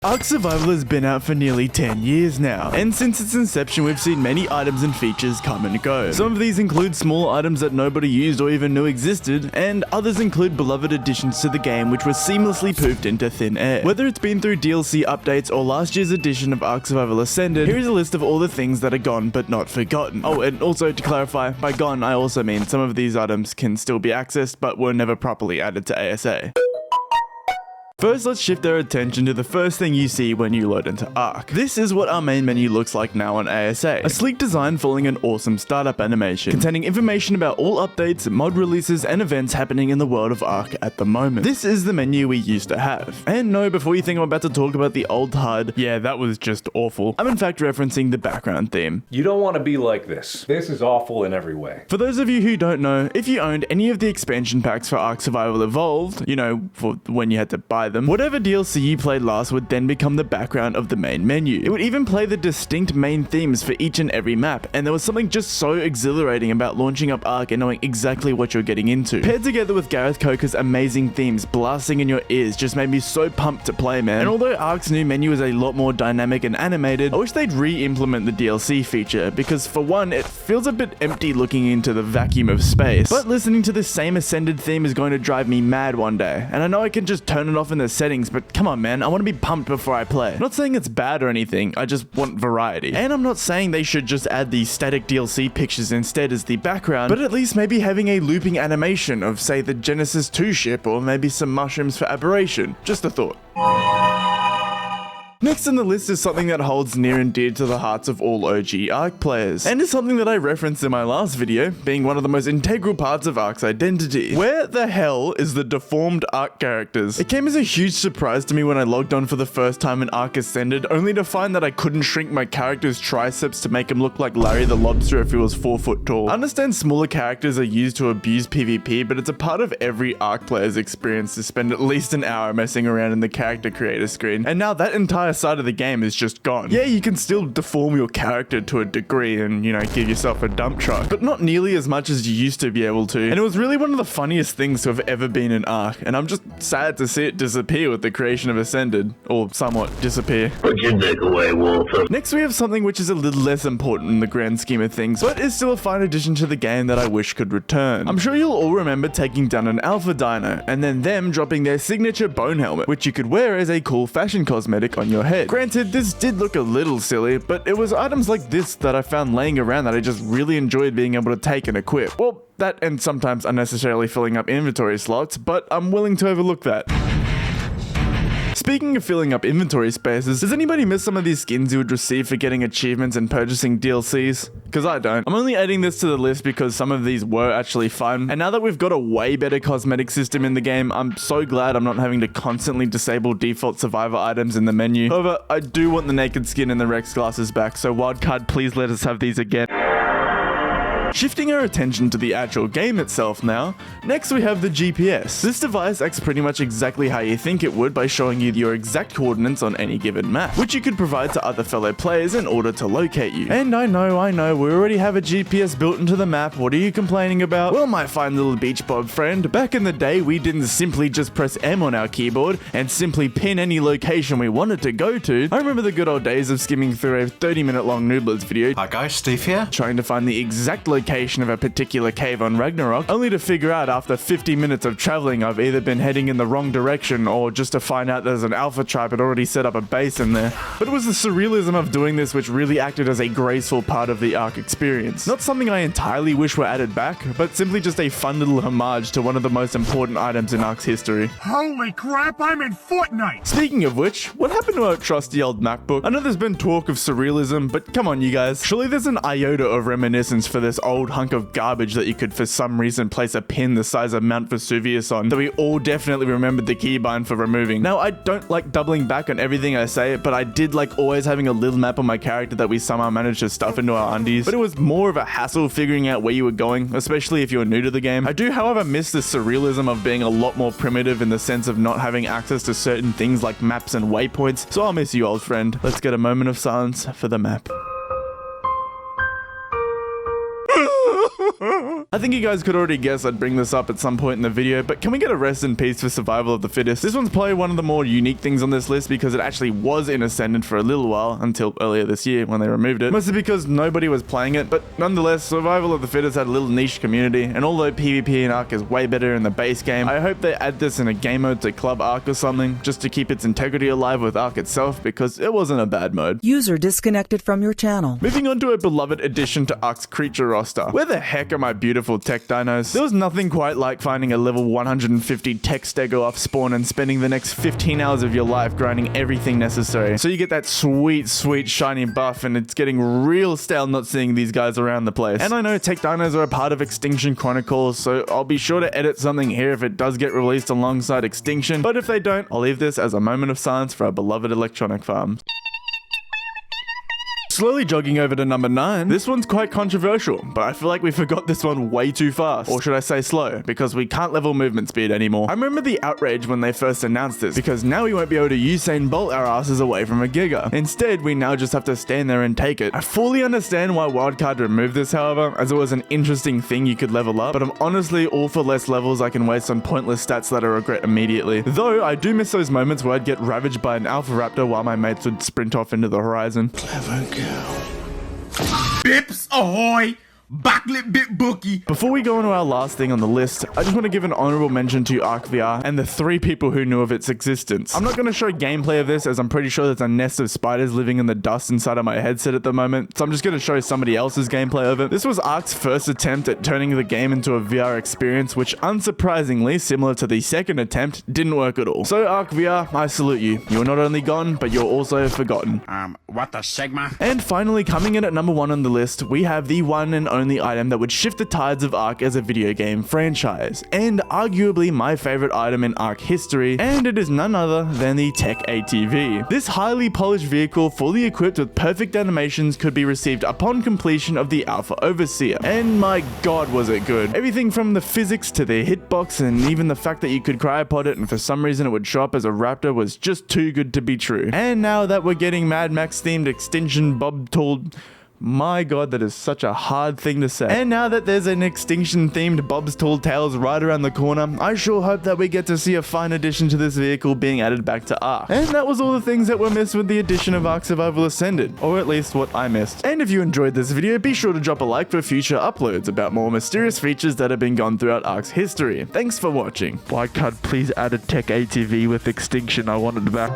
Ark Survival has been out for nearly 10 years now, and since its inception we've seen many items and features come and go. Some of these include small items that nobody used or even knew existed, and others include beloved additions to the game which were seamlessly poofed into thin air. Whether it's been through DLC updates or last year's edition of Ark Survival Ascended, here is a list of all the things that are gone but not forgotten. Oh, and also to clarify, by gone I also mean some of these items can still be accessed but were never properly added to ASA. First, let's shift our attention to the first thing you see when you load into Ark. This is what our main menu looks like now on ASA. A sleek design following an awesome startup animation, containing information about all updates, mod releases, and events happening in the world of Ark at the moment. This is the menu we used to have. And no, before you think I'm about to talk about the old HUD, yeah, that was just awful. I'm in fact referencing the background theme. You don't want to be like this. This is awful in every way. For those of you who don't know, if you owned any of the expansion packs for Ark Survival Evolved, you know, for when you had to buy them, whatever DLC you played last would then become the background of the main menu. It would even play the distinct main themes for each and every map, and there was something just so exhilarating about launching up Ark and knowing exactly what you're getting into. Paired together with Gareth Coker's amazing themes blasting in your ears just made me so pumped to play, man. And although Ark's new menu is a lot more dynamic and animated, I wish they'd re-implement the DLC feature, because for one, it feels a bit empty looking into the vacuum of space. But listening to this same Ascended theme is going to drive me mad one day, and I know I can just turn it off in the settings, but come on man, I want to be pumped before I play. I'm not saying it's bad or anything, I just want variety. And I'm not saying they should just add the static DLC pictures instead as the background, but at least maybe having a looping animation of, say, the Genesis 2 ship, or maybe some mushrooms for aberration. Just a thought. Next on the list is something that holds near and dear to the hearts of all OG Ark players, and is something that I referenced in my last video, being one of the most integral parts of Ark's identity. Where the hell is the deformed Ark characters? It came as a huge surprise to me when I logged on for the first time in Ark Ascended, only to find that I couldn't shrink my character's triceps to make him look like Larry the Lobster if he was 4 foot tall. I understand smaller characters are used to abuse PvP, but it's a part of every Ark player's experience to spend at least an hour messing around in the character creator screen, and now that entire side of the game is just gone. Yeah, you can still deform your character to a degree and, you know, give yourself a dump truck, but not nearly as much as you used to be able to. And it was really one of the funniest things to have ever been in Ark, and I'm just sad to see it disappear with the creation of Ascended, or somewhat disappear. Put your dick away, Walter. Next we have something which is a little less important in the grand scheme of things, but is still a fine addition to the game that I wish could return. I'm sure you'll all remember taking down an alpha dino, and then them dropping their signature bone helmet, which you could wear as a cool fashion cosmetic on your head. Granted, this did look a little silly, but it was items like this that I found laying around that I just really enjoyed being able to take and equip. Well, that and sometimes unnecessarily filling up inventory slots, but I'm willing to overlook that. Speaking of filling up inventory spaces, does anybody miss some of these skins you would receive for getting achievements and purchasing DLCs? Because I don't. I'm only adding this to the list because some of these were actually fun, and now that we've got a way better cosmetic system in the game, I'm so glad I'm not having to constantly disable default survivor items in the menu. However, I do want the naked skin and the Rex glasses back, so Wildcard, please let us have these again. Shifting our attention to the actual game itself now, next we have the GPS. This device acts pretty much exactly how you think it would by showing you your exact coordinates on any given map, which you could provide to other fellow players in order to locate you. And I know, we already have a GPS built into the map, what are you complaining about? Well, my fine little beach bob friend, back in the day we didn't simply just press M on our keyboard and simply pin any location we wanted to go to. I remember the good old days of skimming through a 30-minute long Nooblets video. Hi guys, Steve here. Trying to find the exact location of a particular cave on Ragnarok, only to figure out after 50 minutes of traveling I've either been heading in the wrong direction or just to find out there's an alpha tribe had already set up a base in there. But it was the surrealism of doing this which really acted as a graceful part of the Ark experience. Not something I entirely wish were added back, but simply just a fun little homage to one of the most important items in Ark's history. Holy crap, I'm in Fortnite! Speaking of which, what happened to our trusty old MacBook? I know there's been talk of surrealism, but come on you guys, surely there's an iota of reminiscence for this old hunk of garbage that you could for some reason place a pin the size of Mount Vesuvius on that we all definitely remembered the keybind for removing. Now, I don't like doubling back on everything I say, but I did like always having a little map on my character that we somehow managed to stuff into our undies. But it was more of a hassle figuring out where you were going, especially if you were new to the game. I do, however, miss the surrealism of being a lot more primitive in the sense of not having access to certain things like maps and waypoints, so I'll miss you, old friend. Let's get a moment of silence for the map. I think you guys could already guess I'd bring this up at some point in the video, but can we get a rest in peace for survival of the fittest? This one's probably one of the more unique things on this list because it actually was in Ascended for a little while until earlier this year when they removed it. Mostly because nobody was playing it, but nonetheless, survival of the fittest had a little niche community, and although PvP in Ark is way better in the base game, I hope they add this in a game mode to Club Ark or something, just to keep its integrity alive with Ark itself, because it wasn't a bad mode. User disconnected from your channel. Moving on to a beloved addition to Ark's creature roster. Where the heck are my beautiful tech dinos? There was nothing quite like finding a level 150 tech stego off spawn and spending the next 15 hours of your life grinding everything necessary. So you get that sweet shiny buff, and it's getting real stale not seeing these guys around the place. And I know tech dinos are a part of Extinction Chronicles, so I'll be sure to edit something here if it does get released alongside Extinction, but if they don't, I'll leave this as a moment of silence for our beloved electronic farms. Slowly jogging over to number 9, this one's quite controversial, but I feel like we forgot this one way too fast. Or should I say slow, because we can't level movement speed anymore. I remember the outrage when they first announced this, because now we won't be able to Usain Bolt our asses away from a Giga. Instead, we now just have to stand there and take it. I fully understand why Wildcard removed this, however, as it was an interesting thing you could level up, but I'm honestly all for less levels I can waste on pointless stats that I regret immediately. Though, I do miss those moments where I'd get ravaged by an Alpha Raptor while my mates would sprint off into the horizon. Clever girl. Bips ahoy! Backlit bit bookie. Before we go on to our last thing on the list, I just want to give an honorable mention to Ark VR and the 3 people who knew of its existence. I'm not going to show gameplay of this as I'm pretty sure there's a nest of spiders living in the dust inside of my headset at the moment, so I'm just going to show somebody else's gameplay of it. This was Ark's first attempt at turning the game into a VR experience, which unsurprisingly, similar to the second attempt, didn't work at all. So Ark VR, I salute you. You're not only gone, but you're also forgotten. What the Sigma? And finally, coming in at number 1 on the list, we have the one and only item that would shift the tides of Ark as a video game franchise, and arguably my favorite item in Ark history, and it is none other than the Tech ATV. This highly polished vehicle, fully equipped with perfect animations, could be received upon completion of the Alpha Overseer, and my god was it good. Everything from the physics to the hitbox, and even the fact that you could cryopod it and for some reason it would show up as a raptor was just too good to be true. And now that we're getting Mad Max themed Extinction Bob tooled... My god, that is such a hard thing to say. And now that there's an Extinction-themed Bob's Tall Tales right around the corner, I sure hope that we get to see a fine addition to this vehicle being added back to Ark. And that was all the things that were missed with the addition of Ark Survival Ascended, or at least what I missed. And if you enjoyed this video, be sure to drop a like for future uploads about more mysterious features that have been gone throughout Ark's history. Thanks for watching. Wildcard, please add a Tech ATV with Extinction. I want it back.